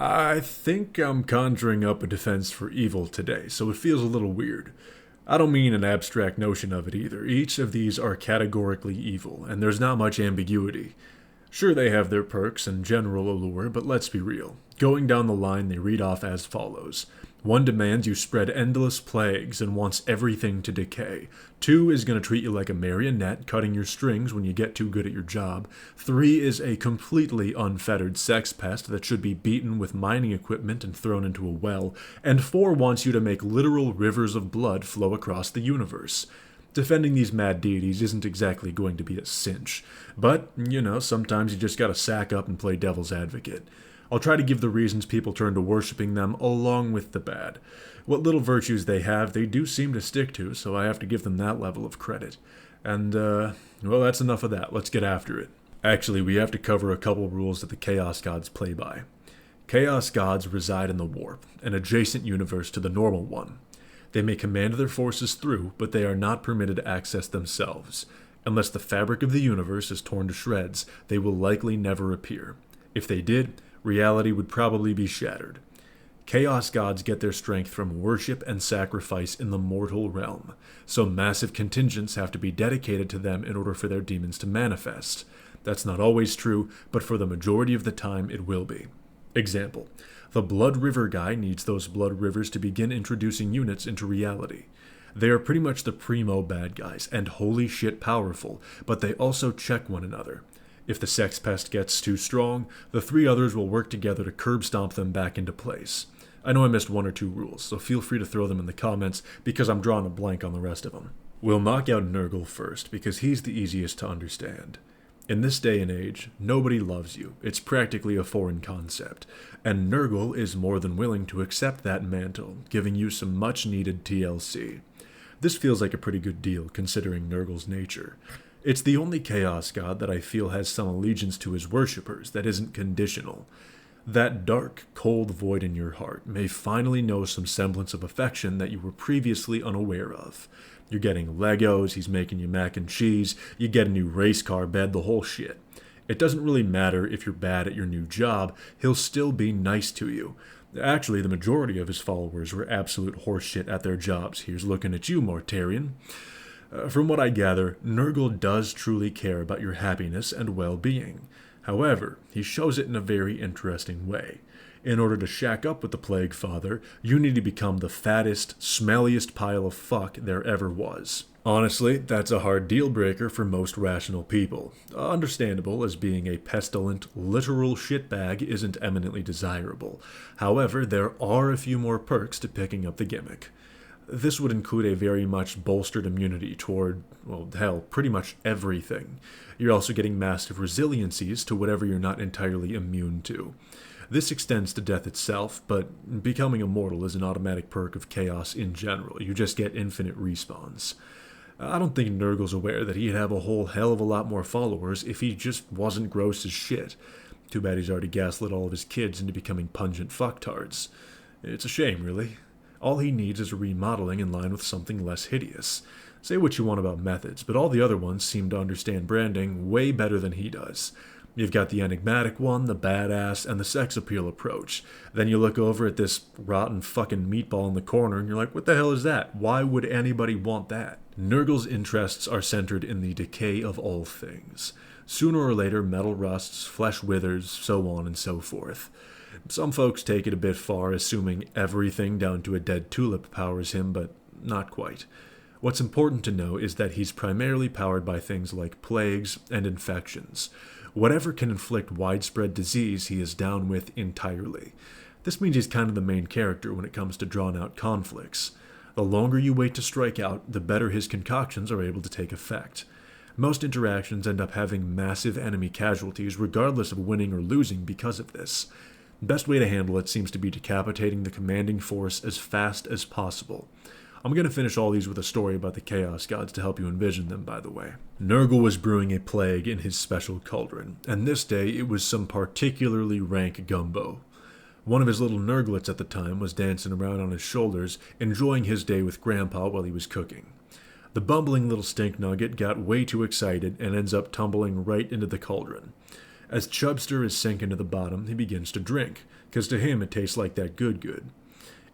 I think I'm conjuring up a defense for evil today, so it feels a little weird. I don't mean an abstract notion of it either. Each of these are categorically evil, and there's not much ambiguity. Sure, they have their perks and general allure, but let's be real. Going down the line, they read off as follows. 1 demands you spread endless plagues and wants everything to decay. 2 is going to treat you like a marionette, cutting your strings when you get too good at your job. 3 is a completely unfettered sex pest that should be beaten with mining equipment and thrown into a well. And 4 wants you to make literal rivers of blood flow across the universe. Defending these mad deities isn't exactly going to be a cinch. But, sometimes you just gotta sack up and play devil's advocate. I'll try to give the reasons people turn to worshipping them along with the bad. What little virtues they have, they do seem to stick to, so I have to give them that level of credit. And, well, that's enough of that. Let's get after it. Actually, we have to cover a couple rules that the Chaos Gods play by. Chaos Gods reside in the Warp, an adjacent universe to the normal one. They may command their forces through, but they are not permitted to access themselves. Unless the fabric of the universe is torn to shreds, they will likely never appear. If they did, reality would probably be shattered. Chaos gods get their strength from worship and sacrifice in the mortal realm, so massive contingents have to be dedicated to them in order for their demons to manifest. That's not always true, but for the majority of the time it will be. Example. The Blood River guy needs those blood rivers to begin introducing units into reality. They are pretty much the primo bad guys, and holy shit powerful, but they also check one another. If the sex pest gets too strong, the 3 others will work together to curb stomp them back into place. I know I missed 1 or 2 rules, so feel free to throw them in the comments because I'm drawing a blank on the rest of them. We'll knock out Nurgle first because he's the easiest to understand. In this day and age, nobody loves you. It's practically a foreign concept. And Nurgle is more than willing to accept that mantle, giving you some much needed TLC. This feels like a pretty good deal, considering Nurgle's nature. It's the only Chaos God that I feel has some allegiance to his worshippers that isn't conditional. That dark, cold void in your heart may finally know some semblance of affection that you were previously unaware of. You're getting Legos, he's making you mac and cheese, you get a new race car bed, the whole shit. It doesn't really matter if you're bad at your new job, he'll still be nice to you. Actually, the majority of his followers were absolute horseshit at their jobs. Here's looking at you, Mortarian. From what I gather, Nurgle does truly care about your happiness and well-being. However, he shows it in a very interesting way. In order to shack up with the Plague Father, you need to become the fattest, smelliest pile of fuck there ever was. Honestly, that's a hard deal breaker for most rational people. Understandable, as being a pestilent, literal shitbag isn't eminently desirable. However, there are a few more perks to picking up the gimmick. This would include a very much bolstered immunity toward, well, hell, pretty much everything. You're also getting massive resiliencies to whatever you're not entirely immune to. This extends to death itself, but becoming immortal is an automatic perk of chaos in general. You just get infinite respawns. I don't think Nurgle's aware that he'd have a whole hell of a lot more followers if he just wasn't gross as shit. Too bad he's already gaslit all of his kids into becoming pungent fucktards. It's a shame, really. All he needs is a remodeling in line with something less hideous. Say what you want about methods, but all the other ones seem to understand branding way better than he does. You've got the enigmatic one, the badass, and the sex appeal approach. Then you look over at this rotten fucking meatball in the corner and you're like, what the hell is that? Why would anybody want that? Nurgle's interests are centered in the decay of all things. Sooner or later, metal rusts, flesh withers, so on and so forth. Some folks take it a bit far, assuming everything down to a dead tulip powers him, but not quite. What's important to know is that he's primarily powered by things like plagues and infections. Whatever can inflict widespread disease, he is down with entirely. This means he's kind of the main character when it comes to drawn-out conflicts. The longer you wait to strike out, the better his concoctions are able to take effect. Most interactions end up having massive enemy casualties regardless of winning or losing because of this. The best way to handle it seems to be decapitating the commanding force as fast as possible. I'm going to finish all these with a story about the Chaos Gods to help you envision them, by the way. Nurgle was brewing a plague in his special cauldron, and this day it was some particularly rank gumbo. One of his little Nurglets at the time was dancing around on his shoulders, enjoying his day with Grandpa while he was cooking. The bumbling little stink nugget got way too excited and ends up tumbling right into the cauldron. As Chubster is sinking to the bottom, he begins to drink, because to him it tastes like that good.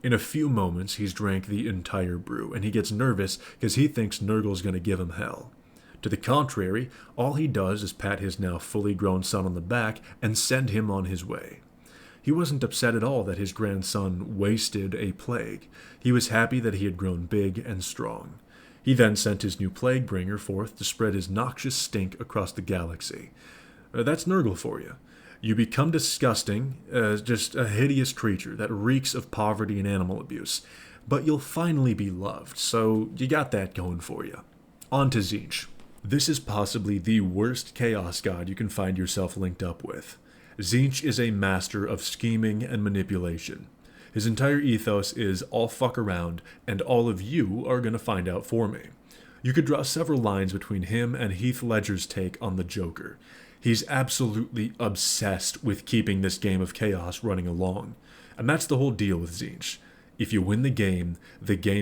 In a few moments, he's drank the entire brew, and he gets nervous because he thinks Nurgle's going to give him hell. To the contrary, all he does is pat his now fully grown son on the back and send him on his way. He wasn't upset at all that his grandson wasted a plague. He was happy that he had grown big and strong. He then sent his new plague bringer forth to spread his noxious stink across the galaxy. That's Nurgle for you. You become disgusting, just a hideous creature that reeks of poverty and animal abuse, but you'll finally be loved, so you got that going for you. On to Tzeentch. This is possibly the worst Chaos God you can find yourself linked up with. Tzeentch is a master of scheming and manipulation. His entire ethos is all fuck around, and all of you are going to find out for me. You could draw several lines between him and Heath Ledger's take on the Joker. He's absolutely obsessed with keeping this game of chaos running along. And that's the whole deal with Tzeentch. If you win the game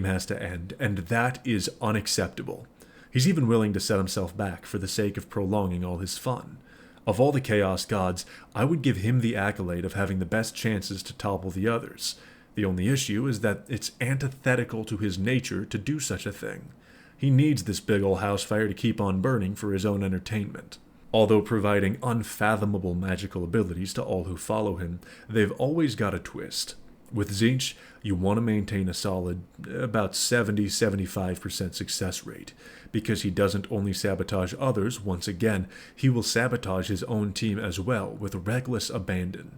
has to end, and that is unacceptable. He's even willing to set himself back for the sake of prolonging all his fun. Of all the Chaos Gods, I would give him the accolade of having the best chances to topple the others. The only issue is that it's antithetical to his nature to do such a thing. He needs this big ol' house fire to keep on burning for his own entertainment. Although providing unfathomable magical abilities to all who follow him, they've always got a twist. With Tzeentch, you want to maintain a solid, about 70-75% success rate, because he doesn't only sabotage others, once again, he will sabotage his own team as well, with reckless abandon.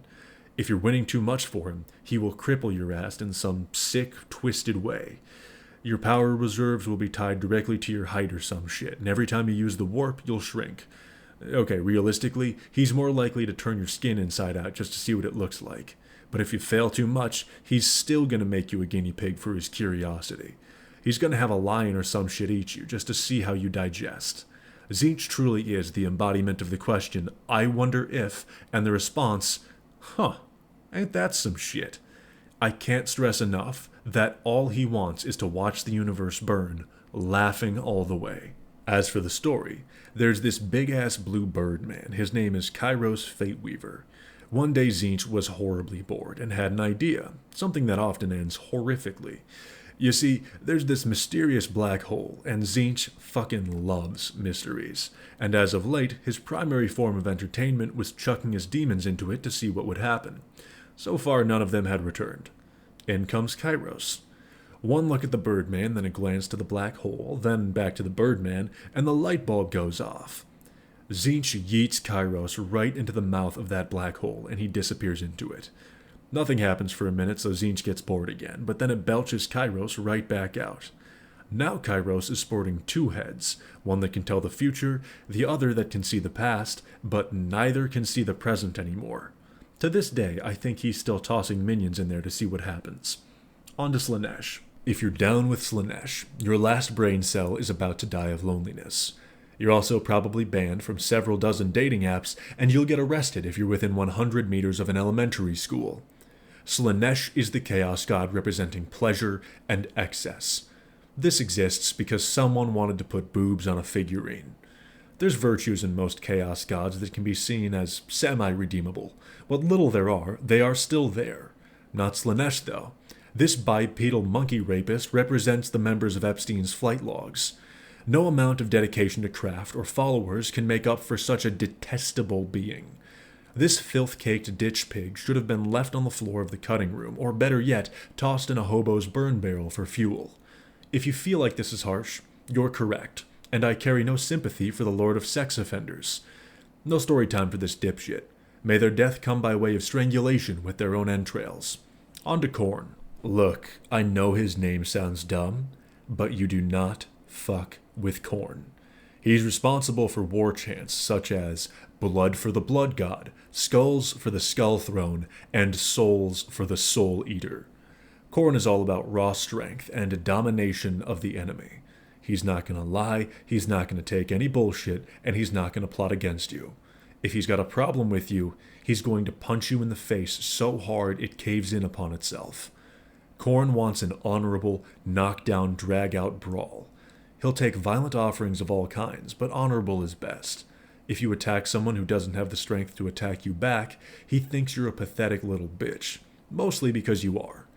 If you're winning too much for him, he will cripple your ass in some sick, twisted way. Your power reserves will be tied directly to your height or some shit, and every time you use the warp, you'll shrink. Okay, realistically, he's more likely to turn your skin inside out just to see what it looks like. But if you fail too much, he's still going to make you a guinea pig for his curiosity. He's going to have a lion or some shit eat you just to see how you digest. Tzeentch truly is the embodiment of the question, I wonder if, and the response, huh, ain't that some shit? I can't stress enough that all he wants is to watch the universe burn, laughing all the way. As for the story, there's this big-ass blue bird man. His name is Kairos Fateweaver. One day Tzeentch was horribly bored and had an idea, something that often ends horrifically. You see, there's this mysterious black hole, and Tzeentch fucking loves mysteries. And as of late, his primary form of entertainment was chucking his demons into it to see what would happen. So far, none of them had returned. In comes Kairos. One look at the Birdman, then a glance to the black hole, then back to the Birdman, and the light bulb goes off. Tzeentch yeets Kairos right into the mouth of that black hole, and he disappears into it. Nothing happens for a minute, so Tzeentch gets bored again, but then it belches Kairos right back out. Now Kairos is sporting two heads, one that can tell the future, the other that can see the past, but neither can see the present anymore. To this day, I think he's still tossing minions in there to see what happens. On to Slaanesh. If you're down with Slaanesh, your last brain cell is about to die of loneliness. You're also probably banned from several dozen dating apps, and you'll get arrested if you're within 100 meters of an elementary school. Slaanesh is the Chaos God representing pleasure and excess. This exists because someone wanted to put boobs on a figurine. There's virtues in most Chaos Gods that can be seen as semi-redeemable. What little there are, they are still there. Not Slaanesh, though. This bipedal monkey rapist represents the members of Epstein's flight logs. No amount of dedication to craft or followers can make up for such a detestable being. This filth-caked ditch pig should have been left on the floor of the cutting room, or better yet, tossed in a hobo's burn barrel for fuel. If you feel like this is harsh, you're correct, and I carry no sympathy for the Lord of Sex Offenders. No story time for this dipshit. May their death come by way of strangulation with their own entrails. On to Korn. Look, I know his name sounds dumb, but you do not fuck with Korn. He's responsible for war chants such as blood for the blood god, skulls for the skull throne, and souls for the soul eater. Korn is all about raw strength and domination of the enemy. He's not going to lie, he's not going to take any bullshit, and he's not going to plot against you. If he's got a problem with you, he's going to punch you in the face so hard it caves in upon itself. Korn wants an honorable, knockdown, drag-out brawl. He'll take violent offerings of all kinds, but honorable is best. If you attack someone who doesn't have the strength to attack you back, he thinks you're a pathetic little bitch, mostly because you are.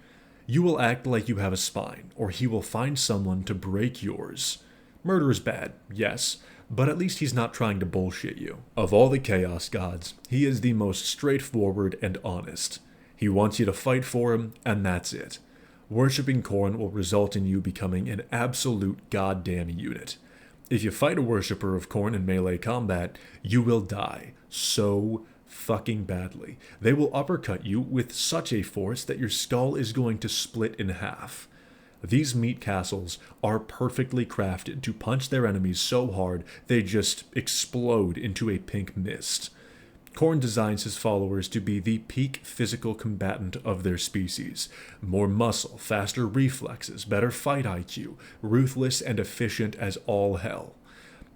You will act like you have a spine, or he will find someone to break yours. Murder is bad, yes, but at least he's not trying to bullshit you. Of all the Chaos Gods, he is the most straightforward and honest. He wants you to fight for him, and that's it. Worshipping Korn will result in you becoming an absolute goddamn unit. If you fight a worshipper of Korn in melee combat, you will die so fucking badly. They will uppercut you with such a force that your skull is going to split in half. These meat castles are perfectly crafted to punch their enemies so hard they just explode into a pink mist. Korn designs his followers to be the peak physical combatant of their species. More muscle, faster reflexes, better fight IQ, ruthless and efficient as all hell.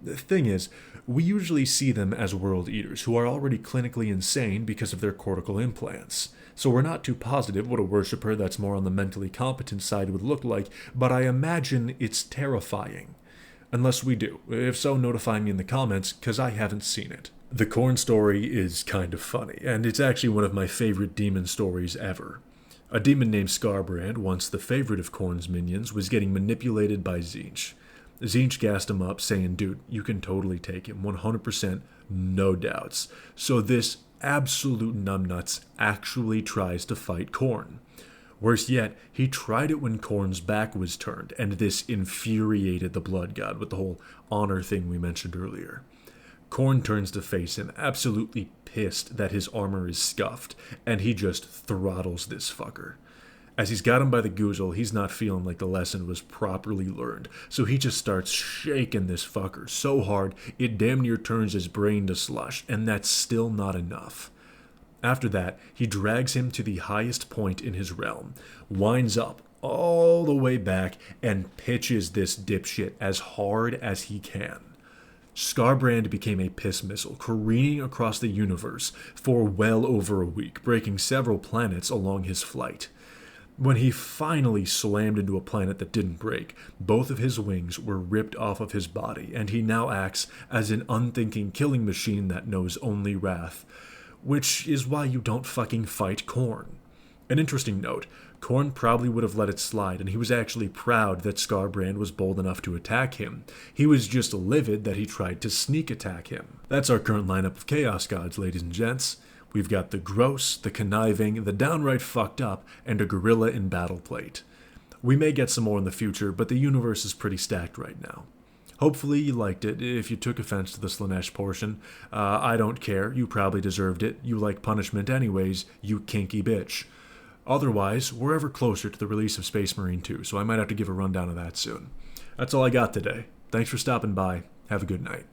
The thing is, we usually see them as world eaters who are already clinically insane because of their cortical implants. So we're not too positive what a worshipper that's more on the mentally competent side would look like, but I imagine it's terrifying. Unless we do. If so, notify me in the comments, because I haven't seen it. The Korn story is kind of funny, and it's actually one of my favorite demon stories ever. A demon named Skarbrand, once the favorite of Korn's minions, was getting manipulated by Tzeentch. Tzeentch gassed him up, saying, dude, you can totally take him, 100%, no doubts. So this absolute numbnuts actually tries to fight Korn. Worse yet, he tried it when Korn's back was turned, and this infuriated the Blood God with the whole honor thing we mentioned earlier. Korn turns to face him, absolutely pissed that his armor is scuffed, and he just throttles this fucker. As he's got him by the goozle, he's not feeling like the lesson was properly learned, so he just starts shaking this fucker so hard it damn near turns his brain to slush, and that's still not enough. After that, he drags him to the highest point in his realm, winds up all the way back, and pitches this dipshit as hard as he can. Skarbrand became a piss missile, careening across the universe for well over a week, breaking several planets along his flight. When he finally slammed into a planet that didn't break, both of his wings were ripped off of his body, and he now acts as an unthinking killing machine that knows only wrath. Which is why you don't fucking fight Korn. An interesting note, Korn probably would have let it slide, and he was actually proud that Skarbrand was bold enough to attack him. He was just livid that he tried to sneak attack him. That's our current lineup of Chaos Gods, ladies and gents. We've got the gross, the conniving, the downright fucked up, and a gorilla in battle plate. We may get some more in the future, but the universe is pretty stacked right now. Hopefully you liked it. If you took offense to the Slaanesh portion, I don't care. You probably deserved it. You like punishment anyways, you kinky bitch. Otherwise, we're ever closer to the release of Space Marine 2, so I might have to give a rundown of that soon. That's all I got today. Thanks for stopping by. Have a good night.